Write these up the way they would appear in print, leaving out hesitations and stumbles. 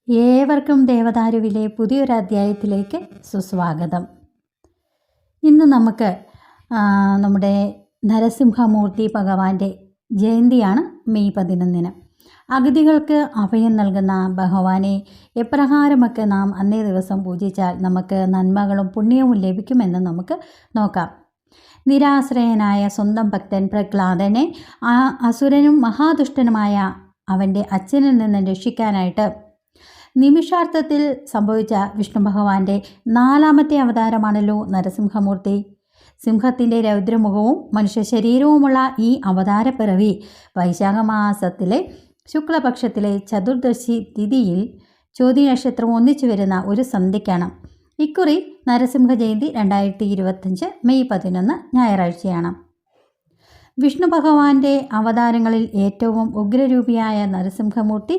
ഏവർക്കും ദേവദാരുവിലെ പുതിയൊരു അധ്യായത്തിലേക്ക് സുസ്വാഗതം. ഇന്ന് നമുക്ക് നമ്മുടെ നരസിംഹമൂർത്തി ഭഗവാന്റെ ജയന്തിയാണ് മെയ് 11. അഗതികൾക്ക് അഭയം നൽകുന്ന ഭഗവാനെ എപ്രകാരമൊക്കെ നാം അന്നേ ദിവസം പൂജിച്ചാൽ നമുക്ക് നന്മകളും പുണ്യവും ലഭിക്കുമെന്ന് നമുക്ക് നോക്കാം. നിരാശ്രയനായ സ്വന്തം ഭക്തൻ പ്രഹ്ലാദനെ അസുരനും മഹാദുഷ്ടനുമായ അവൻ്റെ അച്ഛനിൽ നിന്ന് രക്ഷിക്കാനായിട്ട് നിമിഷാർത്ഥത്തിൽ സംഭവിച്ച വിഷ്ണു ഭഗവാന്റെ 4ാമത്തെ അവതാരമാണല്ലോ നരസിംഹമൂർത്തി. സിംഹത്തിൻ്റെ രൗദ്രമുഖവും മനുഷ്യ ശരീരവുമുള്ള ഈ അവതാരപ്പിറവി വൈശാഖ മാസത്തിലെ ശുക്ലപക്ഷത്തിലെ ചതുർദശി തിഥിയിൽ ചോതി നക്ഷത്രം ഒന്നിച്ചു വരുന്ന ഒരു സന്ധ്യയ്ക്കാണ്. ഇക്കുറി നരസിംഹ ജയന്തി 2025 മെയ് 11 ഞായറാഴ്ചയാണ്. വിഷ്ണു ഭഗവാന്റെ അവതാരങ്ങളിൽ ഏറ്റവും ഉഗ്രരൂപിയായ നരസിംഹമൂർത്തി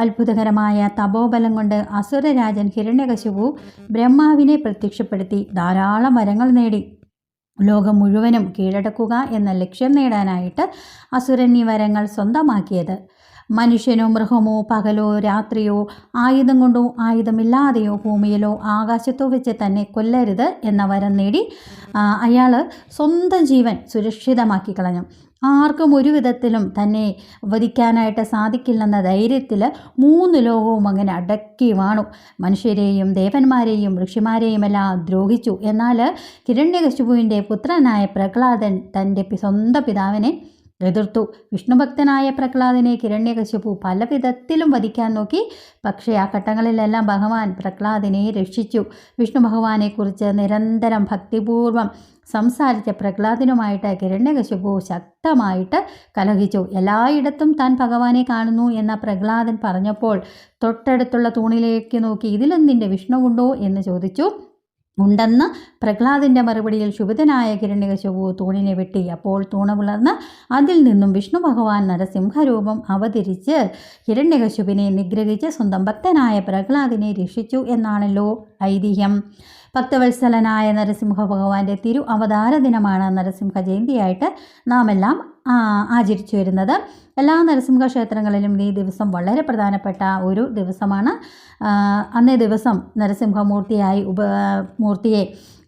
അത്ഭുതകരമായ തപോബലം കൊണ്ട് അസുരരാജൻ ഹിരണ്യകശിപു ബ്രഹ്മാവിനെ പ്രത്യക്ഷപ്പെടുത്തി ധാരാളം വരങ്ങൾ നേടി. ലോകം മുഴുവനും കീഴടക്കുക എന്ന ലക്ഷ്യം നേടാനായിട്ട് അസുരൻ ഈ വരങ്ങൾ സ്വന്തമാക്കിയത്. മനുഷ്യനോ മൃഗമോ പകലോ രാത്രിയോ ആയുധം കൊണ്ടോ ആയുധമില്ലാതെയോ ഭൂമിയിലോ ആകാശത്തോ വെച്ച് തന്നെ കൊല്ലരുത് എന്ന വരം നേടി അയാൾ സ്വന്തം ജീവൻ സുരക്ഷിതമാക്കി കളഞ്ഞു. ആർക്കും ഒരു വിധത്തിലും തന്നെ വധിക്കാനായിട്ട് സാധിക്കില്ലെന്ന ധൈര്യത്തിൽ 3 ലോകവും അങ്ങനെ അടക്കി വാണു. മനുഷ്യരെയും ദേവന്മാരെയും ഋഷിമാരെയുമെല്ലാം ദ്രോഹിച്ചു. എന്നാൽ ഹിരണ്യകശിപുവിൻ്റെ പുത്രനായ പ്രഹ്ലാദൻ തൻ്റെ സ്വന്തം പിതാവിനെ എതിർത്തു. വിഷ്ണുഭക്തനായ പ്രഹ്ലാദനെ ഹിരണ്യകശിപു പല വിധത്തിലും വധിക്കാൻ നോക്കി. പക്ഷേ ആ ഘട്ടങ്ങളിലെല്ലാം ഭഗവാൻ പ്രഹ്ലാദനെ രക്ഷിച്ചു. വിഷ്ണു ഭഗവാനെക്കുറിച്ച് നിരന്തരം ഭക്തിപൂർവം സംസാരിച്ച പ്രഹ്ലാദനുമായിട്ട് ഹിരണ്യകശിപു ശക്തമായിട്ട് കലഹിച്ചു. എല്ലായിടത്തും താൻ ഭഗവാനെ കാണുന്നു എന്ന പ്രഹ്ലാദൻ പറഞ്ഞപ്പോൾ തൊട്ടടുത്തുള്ള തൂണിലേക്ക് നോക്കി ഇതിലെന്തിൻ്റെ വിഷ്ണുവുണ്ടോ എന്ന് ചോദിച്ചു. ഉണ്ടെന്ന് പ്രഹ്ലാദിൻ്റെ മറുപടിയിൽ ശുഭിതനായ ഹിരണ്യകശിപു തൂണിനെ വെട്ടി. അപ്പോൾ തൂണ് പിളർന്ന് അതിൽ നിന്നും വിഷ്ണു ഭഗവാൻ നരസിംഹരൂപം അവതരിച്ച് ഹിരണ്യകശിപുവിനെ നിഗ്രഹിച്ച് സ്വന്തം ഭക്തനായ പ്രഹ്ലാദിനെ രക്ഷിച്ചു എന്നാണല്ലോ ഐതിഹ്യം. ഭക്തവത്സലനായ നരസിംഹ ഭഗവാന്റെ തിരു അവതാര ദിനമാണ് നരസിംഹ ജയന്തിയായിട്ട് നാം എല്ലാം ആചരിച്ചു വരുന്നത്. എല്ലാ നരസിംഹ ക്ഷേത്രങ്ങളിലും ഈ ദിവസം വളരെ പ്രധാനപ്പെട്ട ഒരു ദിവസമാണ്. അന്നേ ദിവസം നരസിംഹമൂർത്തിയായി മൂർത്തിയെ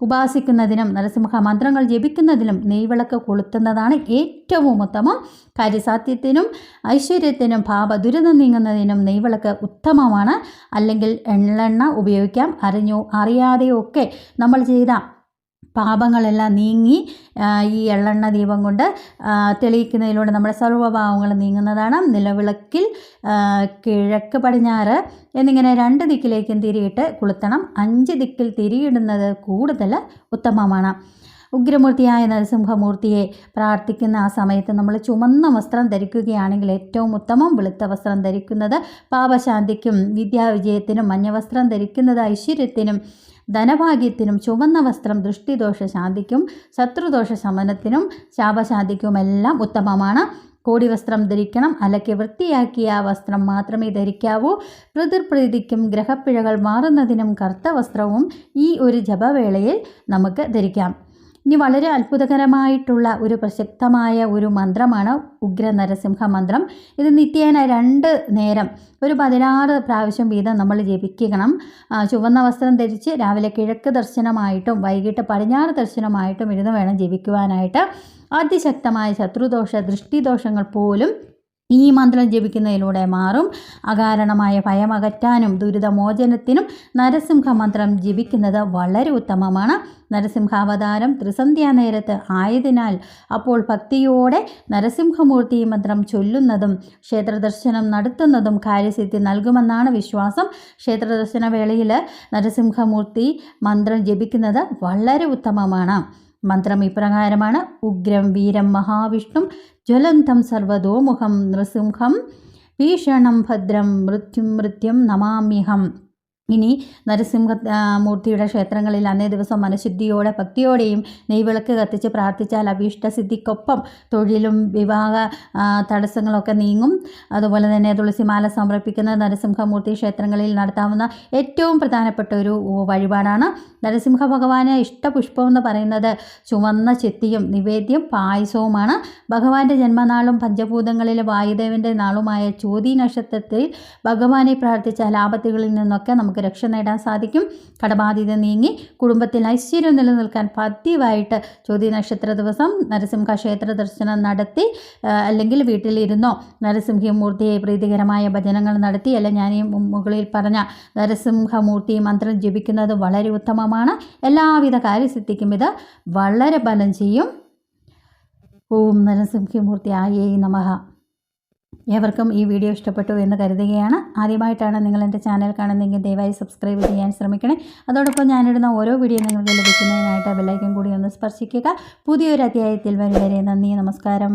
ഉപാസിക്കുന്നതിനും നരസിംഹ മന്ത്രങ്ങൾ ജപിക്കുന്നതിനും നെയ്വിളക്ക് കൊളുത്തുന്നതാണ് ഏറ്റവും ഉത്തമം. കാര്യസാധ്യത്തിനും ഐശ്വര്യത്തിനും ദുരിതം നീങ്ങുന്നതിനും നെയ്വിളക്ക് ഉത്തമമാണ്. അല്ലെങ്കിൽ എള്ളെണ്ണ ഉപയോഗിക്കാം. അറിഞ്ഞോ അറിയാതെയോ ഒക്കെ നമ്മൾ ചെയ്ത പാപങ്ങളെല്ലാം നീങ്ങി ഈ എള്ളെണ്ണ ദീപം കൊണ്ട് തെളിയിക്കുന്നതിലൂടെ നമ്മുടെ സർവ്വപാപങ്ങളും നീങ്ങുന്നതാണ്. നിലവിളക്കിൽ കിഴക്ക് പടിഞ്ഞാറ് എന്നിങ്ങനെ 2 ദിക്കിലേക്കും തിരിയിട്ട് കൊളുത്തണം. 5 ദിക്കിൽ തിരിയിടുന്നത് കൂടുതൽ ഉത്തമമാണ്. ഉഗ്രമൂർത്തിയായ നരസിംഹമൂർത്തിയെ പ്രാർത്ഥിക്കുന്ന ആ സമയത്ത് നമ്മൾ ചുമന്ന വസ്ത്രം ധരിക്കുകയാണെങ്കിൽ ഏറ്റവും ഉത്തമം. വെളുത്ത വസ്ത്രം ധരിക്കുന്നത് പാപശാന്തിക്കും വിദ്യാവിജയത്തിനും, മഞ്ഞവസ്ത്രം ധരിക്കുന്നത് ഐശ്വര്യത്തിനും ധനഭാഗ്യത്തിനും, ചുവന്ന വസ്ത്രം ദൃഷ്ടിദോഷ ശാന്തിക്കും ശത്രുദോഷ ശമനത്തിനും ശാപശാന്തിക്കുമെല്ലാം ഉത്തമമാണ്. കോടി വസ്ത്രം ധരിക്കണം. അലക്കി വൃത്തിയാക്കിയ വസ്ത്രം മാത്രമേ ധരിക്കാവൂ. പിതൃപ്രീതിക്കും ഗ്രഹപ്പിഴകൾ മാറുന്നതിനും കറുത്ത വസ്ത്രവും ഈ ഒരു ജപവേളയിൽ നമുക്ക് ധരിക്കാം. ഇനി വളരെ അത്ഭുതകരമായിട്ടുള്ള ഒരു പ്രസക്തമായ ഒരു മന്ത്രമാണ് ഉഗ്ര നരസിംഹ മന്ത്രം. ഇത് നിത്യേന 2 നേരം ഒരു 16 പ്രാവശ്യം വീതം നമ്മൾ ജപിക്കണം. ചുവന്ന വസ്ത്രം ധരിച്ച് രാവിലെ കിഴക്ക് ദർശനമായിട്ടും വൈകിട്ട് പടിഞ്ഞാറ് ദർശനമായിട്ടും ഇരുന്ന് വേണം ജപിക്കുവാനായിട്ട്. അതിശക്തമായ ശത്രുദോഷ ദൃഷ്ടിദോഷങ്ങൾ പോലും ഈ മന്ത്രം ജപിക്കുന്നതിലൂടെ മാറും. അകാരണമായ ഭയമകറ്റാനും ദുരിതമോചനത്തിനും നരസിംഹ മന്ത്രം ജപിക്കുന്നത് വളരെ ഉത്തമമാണ്. നരസിംഹാവതാരം ത്രിസന്ധ്യാ നേരത്ത് ആയതിനാൽ അപ്പോൾ ഭക്തിയോടെ നരസിംഹമൂർത്തി മന്ത്രം ചൊല്ലുന്നതും ക്ഷേത്രദർശനം നടത്തുന്നതും കാര്യസിദ്ധി നൽകുമെന്നാണ് വിശ്വാസം. ക്ഷേത്രദർശന വേളയിൽ നരസിംഹമൂർത്തി മന്ത്രം ജപിക്കുന്നത് വളരെ ഉത്തമമാണ്. മന്ത്രം ഇപ്രകാരമാണ്: ഉഗ്രം വീരം മഹാവിഷ്ണും ജ്വലന്തം സർവതോമുഖം നൃസിംഹം ഭീഷണം ഭദ്രം മൃത്യും നമാമ്യഹം. ഇനി നരസിംഹ മൂർത്തിയുടെ ക്ഷേത്രങ്ങളിൽ അന്നേ ദിവസം മനഃശുദ്ധിയോടെ ഭക്തിയോടെയും നെയ്വിളക്ക് കത്തിച്ച് പ്രാർത്ഥിച്ചാൽ അഭീഷ്ടസിദ്ധിക്കൊപ്പം തൊഴിലും വിവാഹ തടസ്സങ്ങളൊക്കെ നീങ്ങും. അതുപോലെ തന്നെ തുളസിമാല സമർപ്പിക്കുന്ന നരസിംഹമൂർത്തി ക്ഷേത്രങ്ങളിൽ നടത്താവുന്ന ഏറ്റവും പ്രധാനപ്പെട്ട ഒരു വഴിപാടാണ്. നരസിംഹ ഭഗവാന് ഇഷ്ടപുഷ്പം എന്ന് പറയുന്നത് ചുവന്ന ചെത്തിയും നിവേദ്യം പായസവുമാണ്. ഭഗവാന്റെ ജന്മനാളും പഞ്ചഭൂതങ്ങളിലെ വായുദേവൻ്റെ നാളുമായ ചോതി നക്ഷത്രത്തിൽ ഭഗവാനെ പ്രാർത്ഥിച്ചാൽ ആപത്തുകളിൽ നിന്നൊക്കെ നമുക്ക് രക്ഷ നേടാൻ സാധിക്കും. കടബാധ്യത നീങ്ങി കുടുംബത്തിൽ ഐശ്വര്യം നിലനിൽക്കാൻ പതിവായിട്ട് ചോതി നക്ഷത്ര ദിവസം നരസിംഹ ക്ഷേത്ര ദർശനം നടത്തി അല്ലെങ്കിൽ വീട്ടിലിരുന്നോ നരസിംഹമൂർത്തിയെ പ്രീതികരമായ ഭജനങ്ങൾ നടത്തി അല്ല ഞാൻ ഈ മുകളിൽ പറഞ്ഞ നരസിംഹമൂർത്തി മന്ത്രം ജപിക്കുന്നത് വളരെ ഉത്തമമാണ്. എല്ലാവിധ കാര്യസിദ്ധിക്കും ഇത് വളരെ ബലം ചെയ്യും. ഓം നരസിംഹമൂർത്തി ആയേ നമഃ. ഏവർക്കും ഈ വീഡിയോ ഇഷ്ടപ്പെട്ടു എന്ന് കരുതുകയാണ്. ആദ്യമായിട്ടാണ് നിങ്ങൾ എൻ്റെ ചാനൽ കാണുന്നതെങ്കിൽ ദയവായി സബ്സ്ക്രൈബ് ചെയ്യാൻ ശ്രമിക്കണേ. അതോടൊപ്പം ഞാനിടുന്ന ഓരോ വീഡിയോ നിങ്ങൾക്ക് ലഭിക്കുന്നതിനായിട്ട് ബെല്ലൈക്കൻ കൂടി ഒന്ന് സ്പർശിക്കുക. പുതിയൊരു അധ്യായത്തിൽ വരെ നന്ദി, നമസ്കാരം.